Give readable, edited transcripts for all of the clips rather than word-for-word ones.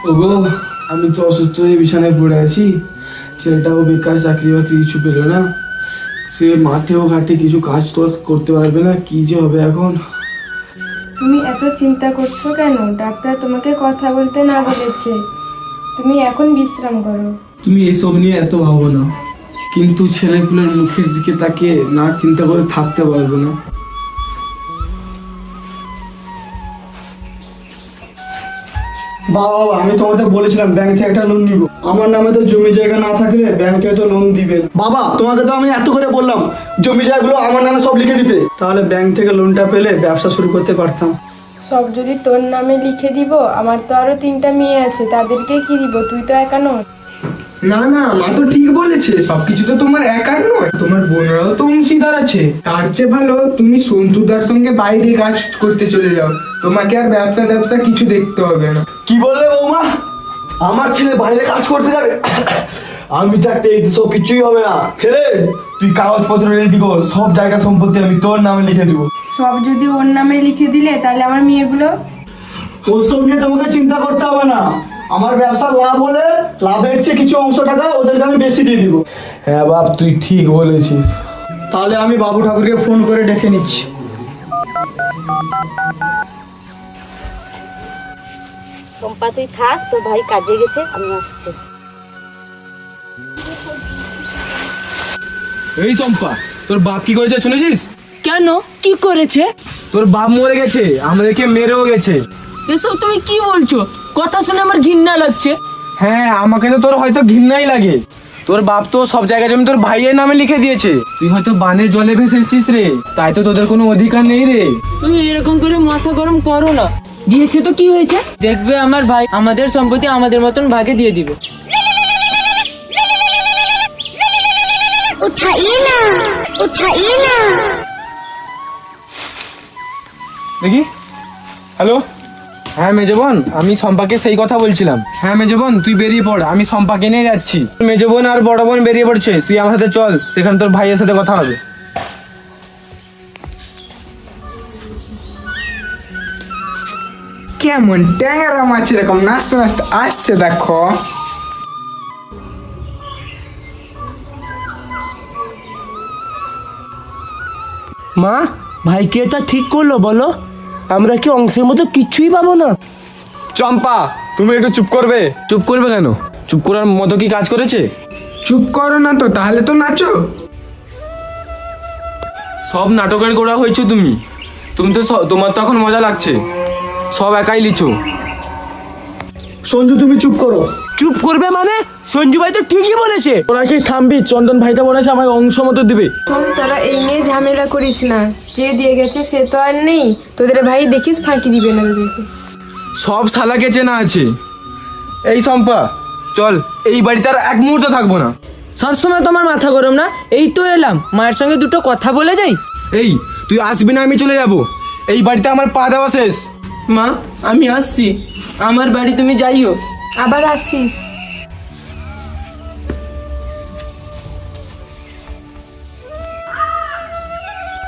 ওগো, আমি তো অসুস্থ হয়ে বিছানায় পড়ে আছি। ছেলেটাও বেকার, চাকরি বাকরি কিছু পেলো না। সে মাঠেও ঘাটে কিছু কাজ তো করতে পারবে না, কি যে হবে এখন। তুমি এত চিন্তা করছো কেন? ডাক্তার তোমাকে কথা বলতে না বলেছে। তুমি এখন বিশ্রাম করো। তুমি এসব নিয়ে এত ভাবো না, কিন্তু ছেলেগুলোর মুখের দিকে তাকিয়ে না চিন্তা করে থাকতে পারবো না। বাবা, আমি তোমাদের বলেছিলাম ব্যাংক থেকে একটা লোন নিব। আমার নামে তো জমি জায়গা না থাকলে ব্যাংকে তো লোন দিবে না। বাবা, তোমাকে তো আমি এত করে বললাম জমি জায়গাগুলো আমার নামে সব লিখে দিতে, তাহলে ব্যাংক থেকে লোনটা পেলে ব্যবসা শুরু করতে পারতাম। সব যদি তোর নামে লিখে দিব, আমার তো আরো 3টা মেয়ে আছে, তাদেরকে কি দিব? তুই তো একা নয়। না না, মা তো ঠিক বলেছে, সবকিছু তো তোমার একার নয়, তোমার বোনেরাও তো অংশীদার আছে। তার চেয়ে ভালো তুমি সন্তুদার সঙ্গে বাইরে কাজ করতে চলে যাও, তোমাকে আর ব্যবসা কিছু দেখতে হবে না। কি বললে বৌমা? আমার ছেলে বাইরে কাজ করতে যাবে? আমি থাকতে এই সব কিছুই হবে না। ছেলে, তুই কাগজপত্র রেডি কর, সব জায়গা সম্পত্তি আমি তোর নামে লিখে দেবো। সব যদি ওর নামে লিখে দিলে, তাহলে আমার মেয়েগুলো? ওসব নিয়ে তোমাকে চিন্তা করতে হবে না। আমার ব্যবসার লাভ হলে লাভের চেয়ে কিছু অংশ টাকা ওদেরকে আমি বেশি দিয়ে দিব। হ্যাঁ বাপ, তুই ঠিক বলেছিস। তাহলে আমি বাবু ঠাকুরকে ফোন করে ডেকে নিচ্ছি। সম্পা, তুই থাক, তোর ভাই কাজে গেছে, আমি আসছি। এই চম্পা, তোর বাপ কি করেছে শুনেছিস? কেন? কি করেছে? তোর বাপ মরে গেছে, আমাদেরকে মেরেও গেছে। এসব তুমি কি বলছো? কথা শুনে আমার ঘৃণা লাগছে। হ্যাঁ, আমাকে তো তোর হয়তো ঘৃণাই লাগে। তোর বাপ তো সব জায়গা জমি তোর ভাইয়ের নামে লিখে দিয়েছে। তুই হয়তো বানের জলে ভেসে এসেছিস রে, তাই তো তোদের কোনো অধিকার নেই রে। তুমি এরকম করে মাথা গরম করো না। দিয়েছে তো কি হয়েছে? দেখবে আমার ভাই আমাদের সম্পত্তি আমাদের মতন ভাগে দিয়ে দিবে। দেখি। হ্যালো। হ্যাঁ মেজবোন, আমি সম্পাকে সেই কথা বলছিলাম। হ্যাঁ মেজবোন, তুই বেরিয়ে পড়, আমি সম্পাকে নিয়ে যাচ্ছি। মেজবোন আর বড় বোন বেরিয়ে পড়ছে, তুই আমার সাথে চল, সেখানে তোর ভাইয়ের সাথে কথা হবে। কেমন ট্যাংরা মাছ এরকম নাচতে নাচতে আসছে দেখো। মা, ভাই কি এটা ঠিক করলো বলো? আমরা কি অংশের মতো কিছুই পাবো না? চম্পা, তুমি একটু চুপ করবে? চুপ করবে কেন? চুপ করার মতো কি কাজ করেছে? চুপ করো না তো, তাহলে তো নাচো। সব নাটকের গোড়া হয়েছো তুমি। তুমি তো তোমার তো এখন মজা লাগছে, সব একাই লিছো। সঞ্জু, তুমি চুপ করো। চুপ করবে মানে? সঞ্জু ভাই তো ঠিকই বলেছে। তোরা কি থামবি? চন্দন ভাইটা বলেছে আমায় অংশ মতো দিবে। শোন, তোরা এই নিয়ে ঝামেলা করিস না। যে দিয়ে গেছে সে তো আর নেই। তোদের ভাই দেখিস ফাঁকি দিবে না তোদেরকে। সব শালাকে চেনা আছে। এই সম্পা, চল, এই বাড়িতে আর এক মুহূর্ত থাকবো না। সবসময় তোমার মাথা গরম না? এই তো এলাম, মায়ের সঙ্গে দুটো কথা বলে যাই। এই, তুই আসবি না, আমি চলে যাব। এই বাড়িতে আমার পা দেওয়া শেষ। মা, আমি আসছি। আমার বাড়ি তুমি যাইও। আবার আসিস।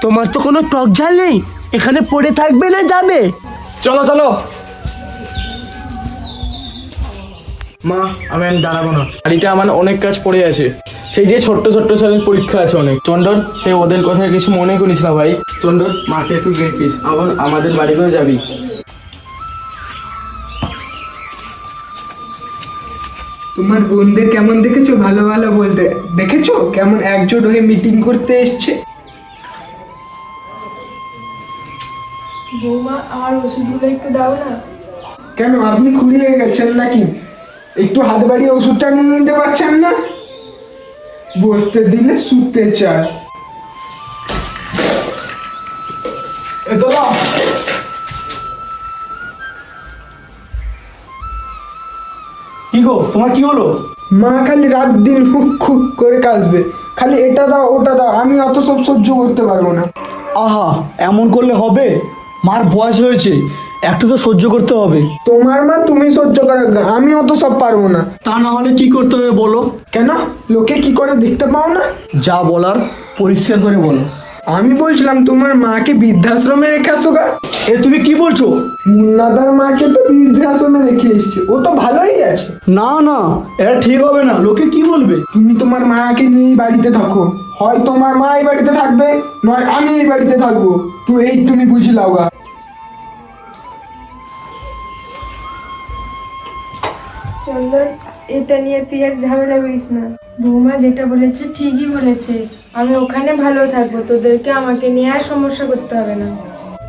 তোমার তো কোনো টক ঝাল নেই, এখানে পড়ে থাকবে না যাবে? চলো চলো। মা, আমি দাঁড়াবো না, বাড়িতে আমার অনেক কাজ পড়ে আছে। সেই যে ছোট্ট ছোট্ট সব পরীক্ষা আছে অনেক। চন্দন, সেই ওদের কথা কিছু মনে করিস না ভাই। চন্দন, মাকে একটু দেখিস, আবার আমাদের বাড়ি করে যাবি। তোমার বোনদের কেমন দেখেছো? ভালো ভালো বলতে দেখেছো কেমন একজোট হয়ে মিটিং করতে এসছে। বৌমা, আমার ওষুধগুলো একটু দাও না। কেন, আপনি খুলি হয়ে গেছেন নাকি? একটু হাত বাড়িয়ে ওষুধটা নিয়ে নিতে পারছেন না? বসতে দিলে শুতে চায়। এ তোলা। কি গো, তোমার কি হলো? মা খালি রাত দিন হুক খুক করে কাশবে, খালি এটা দাও ওটা দাও। আমি অত সব সহ্য করতে পারবো না। আহা, এমন করলে হবে? মার বয়স হয়েছে, একটু তো সহ্য করতে হবে। তোমার মা, তুমি সহ্য করো, আমি অত সব পারবো না। তা না হলে কি করতে হবে বলো? কেন, লোকে কি করে দেখতে পাও না? যা বলার পরিষ্কার করে বলো। আমি বলছিলাম তোমার মাকে বৃদ্ধাশ্রমে রেখে আসো গা। এ তুমি কি বলছো? মুন্নাদার মাকে তো বৃদ্ধাশ্রমে রেখে এসছে, ও তো ভালোই আছে। না না, এটা ঠিক হবে না, লোকে কি বলবে? তুমি তোমার মাকে নিয়ে বাড়িতে থাকো, হয় তোমার মা এই বাড়িতে থাকবে, নয় আমি এই বাড়িতে থাকবো। তো এই তুমি বুঝে লাও গা। চন্দন, এটা নিয়ে তুই আর ঝামেলা করিস না। বৌমা যেটা বলেছে ঠিকই বলেছে, আমি ওখানে ভালো থাকবো, তোদেরকে আমাকে নিয়ে আর সমস্যা করতে হবে না।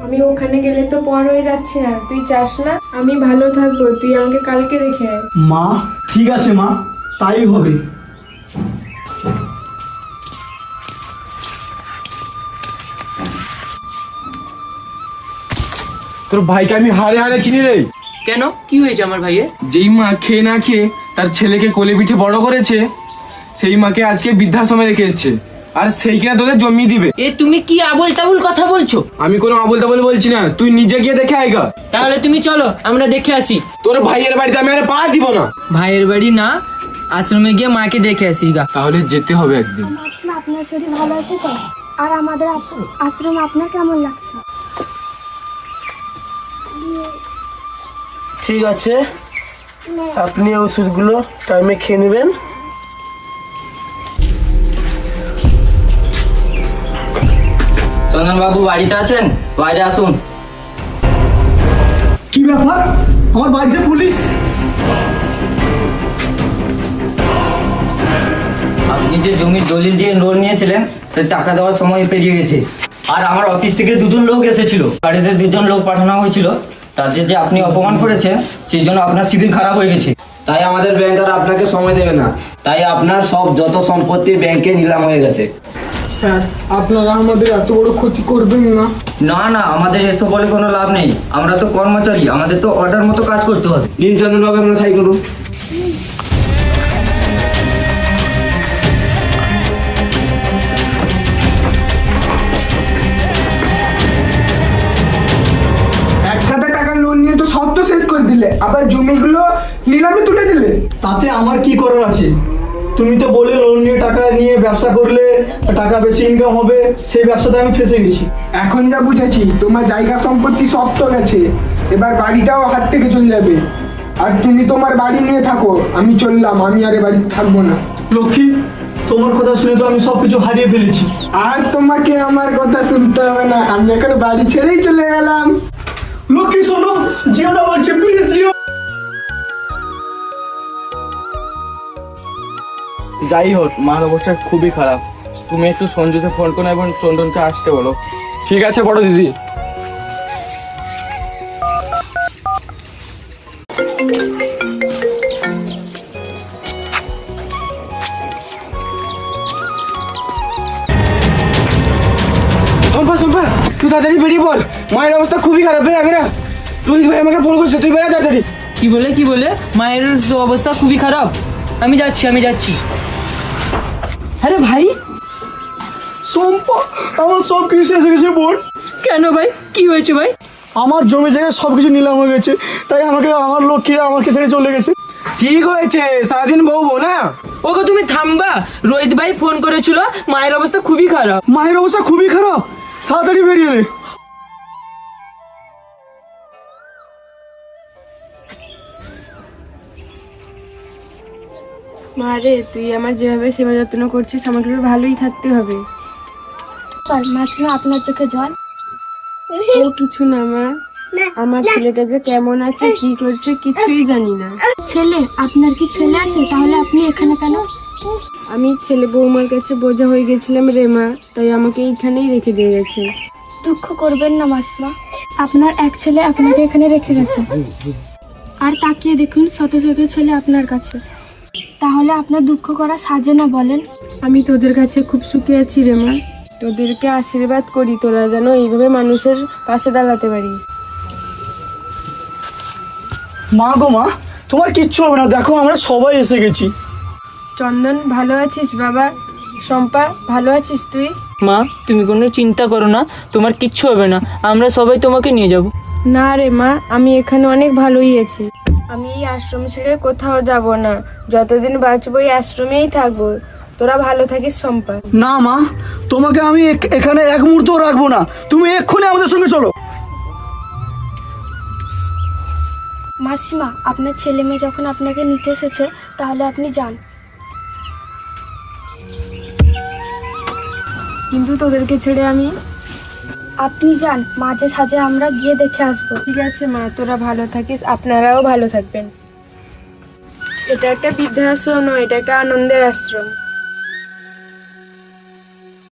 আমি ওখানে গেলে তো পর হয়ে যাচ্ছে না, তুই চাস না আমি ভালো থাকবো, তুই আমাকে কালকে রেখে আয়। মা ঠিক আছে মা, তাই হবে। তোর ভাইকে আমি হারে হারে চিনি রে। কেন, কি হয়েছে আমার ভাইয়ের? যেই মা খেয়ে না খেয়ে তার ছেলেকে কোলে পিঠে বড় করেছে, সেই মাকে আজকে বৃদ্ধাশ্রমে রেখে এসছে, আর সেই কিনা তোদের জমি দিবে। এ তুমি কি আবল তাবল কথা বলছো? আমি কোনো আবল তাবল বলছি না, তুই নিজে গিয়ে দেখে আয়গা। তাহলে তুমি চলো, আমরা দেখে আসি। তোর ভাইয়ের বাড়িতে আমি আর পা দিব না। ভাইয়ের বাড়ি না, আশ্রমে গিয়ে মাকে দেখে আসি গা। তাহলে যেতে হবে একদিন। আপনার শরীর ভালো আছে তো? আর আমাদের আশ্রম আপনার কেমন লাগছে? ঠিক আছে, আপনি ওষুধগুলো টাইমে খেয়ে নেবেন। চন্দন বাবু বাড়িতে আছেন? বাইরে আসুন। কি ব্যাপার, আমার বাড়িতে পুলিশ? আপনি যে জমির দলিল দিয়ে লোন নিয়েছিলেন, সে টাকা দেওয়ার সময় পেরিয়ে গেছে। আর আমার অফিস থেকে দুজন লোক এসেছিল, বাড়িতে দুজন লোক পাঠানো হয়েছিল। তাদের যে আপনি অপমান করেছেন, সেই জন্য আপনার সিভিল খারাপ হয়ে গেছে। তাই আমাদের ব্যাংক আর আপনাকে সময় দেবে না। তাই আপনার সব যত সম্পত্তি ব্যাংকে নিলাম হয়ে গেছে। স্যার, আপনারা আমাদের এত বড় ক্ষতি করবেন না। না না, আমাদের এসব বলে কোনো লাভ নেই। আমরা তো কর্মচারী, আমাদের তো অর্ডার মতো কাজ করতে হবে। নিন চন্দনবাবু, আমরা সাই করুন। এক হাজার টাকার লোন নিয়ে তো সব তো শেষ করে দিলে, আবার জমিগুলো নিলামে তুলে দিলে। তাতে আমার কি করার আছে? তুমি তো বলে লোন নিয়ে টাকা নিয়ে ব্যবসা করলে টাকা বেশি ইনকাম হবে, সেই ব্যবসাতে আমি ফেসে গেছি। এখন যা বুঝেছি, তোমার জায়গা সম্পত্তি সব তো গেছে, এবার বাড়িটাও হাত থেকে চলে যাবে। আর তুমি তোমার বাড়ি নিয়ে থাকো, আমি চললাম, আমি আর এ বাড়িতে থাকবো না। লক্ষ্মী, তোমার কথা শুনে তো আমি সবকিছু হারিয়ে ফেলেছি। আর তোমাকে আমার কথা শুনতে হবে না, আমি এখন বাড়ি ছেড়েই চলে গেলাম। লক্ষ্মী শোনো, জিও না বলছে, প্লিজ জিও। যাই হোক, মার অবস্থা খুবই খারাপ। তুমি একটু সঞ্জুকে ফোন করো এবং চন্দনকে আসতে বলো। ঠিক আছে বড় দিদি। সম্পা সম্পা, তুই তাড়াতাড়ি বেরিয়ে বল, মায়ের অবস্থা খুবই খারাপ। বেরা বেরা, তুই ভাই আমাকে ফোন করছিস, তুই বেরা তাড়াতাড়ি। কি বলে মায়ের তো অবস্থা খুবই খারাপ। আমি যাচ্ছি। আরে ভাই, সম্পা, আমার সব কিছু শেষ হয়ে গেছে বোন। কেন ভাই, কি হয়েছে ভাই? আমার জমি জায়গায় সবকিছু নিলাম হয়ে গেছে, তাই আমার লক্ষ্মী আমাকে ছেড়ে চলে গেছে। ঠিক হয়েছে, সারাদিন বউ না। ওকে তুমি থামবা, রোহিত ভাই ফোন করেছিল, মায়ের অবস্থা খুবই খারাপ। মায়ের অবস্থা খুবই খারাপ, তাড়াতাড়ি বেরিয়ে এলে। মা রে, তুই আমার যেভাবে সেবা যত্ন করছিস, আমাকে তো ভালোই থাকতে হবে। মাসিমা, আপনার চোখে জল? ও কিছু না মা, আমার ছেলেটা যে কেমন আছে, কি করছে, কিছুই জানি না। ছেলে? আপনার কি ছেলে আছে? তাহলে আপনি এখানে কেন? আমি ছেলে বৌমার কাছে বোঝা হয়ে গেছিলাম রে মা, তাই আমাকে এইখানেই রেখে দিয়ে গেছে। দুঃখ করবেন না মাসিমা, আপনার এক ছেলে আপনাকে এখানে রেখে গেছে, আর তাকিয়ে দেখুন শত শত ছেলে আপনার কাছে। তাহলে আপনার দুঃখ করা সাজে না বলেন? আমি তোদের কাছে খুব সুখে আছি রে মা, তোদেরকে আশীর্বাদ করি তোরা যেন এইভাবে মানুষের পাশে দাঁড়াতে পারিস। মা গো মা, তোমার কিচ্ছু হবে না, দেখো আমরা সবাই এসে গেছি। চন্দন, ভালো আছিস বাবা? শম্পা, ভালো আছিস তুই? মা, তুমি কোনো চিন্তা করো না, তোমার কিচ্ছু হবে না, আমরা সবাই তোমাকে নিয়ে যাব। না রে মা, আমি এখানে অনেক ভালোই আছি। আমি এই আশ্রম ছেড়ে কোথাও যাব না, যতদিন বাঁচবো এই আশ্রমেই থাকবো। তোরা ভালো থাকিস শম্পা। না মা, তোমাকে আমি এখানে এক মুহূর্তও রাখবো না, তুমি এক্ষুনি আমাদের সঙ্গে চলো। মাসিমা, আপনার ছেলে মেয়ে যখন আপনাকে নিতে এসেছে তাহলে আপনি যান। কিন্তু তোদেরকে ছেড়ে আমি? আপনি যান, মাঝে সাঝে আমরা গিয়ে দেখে আসবো। ঠিক আছে মা, তোরা ভালো থাকিস, আপনারাও ভালো থাকবেন। এটা একটা বৃদ্ধাশ্রম নয়, এটা একটা আনন্দের আশ্রম।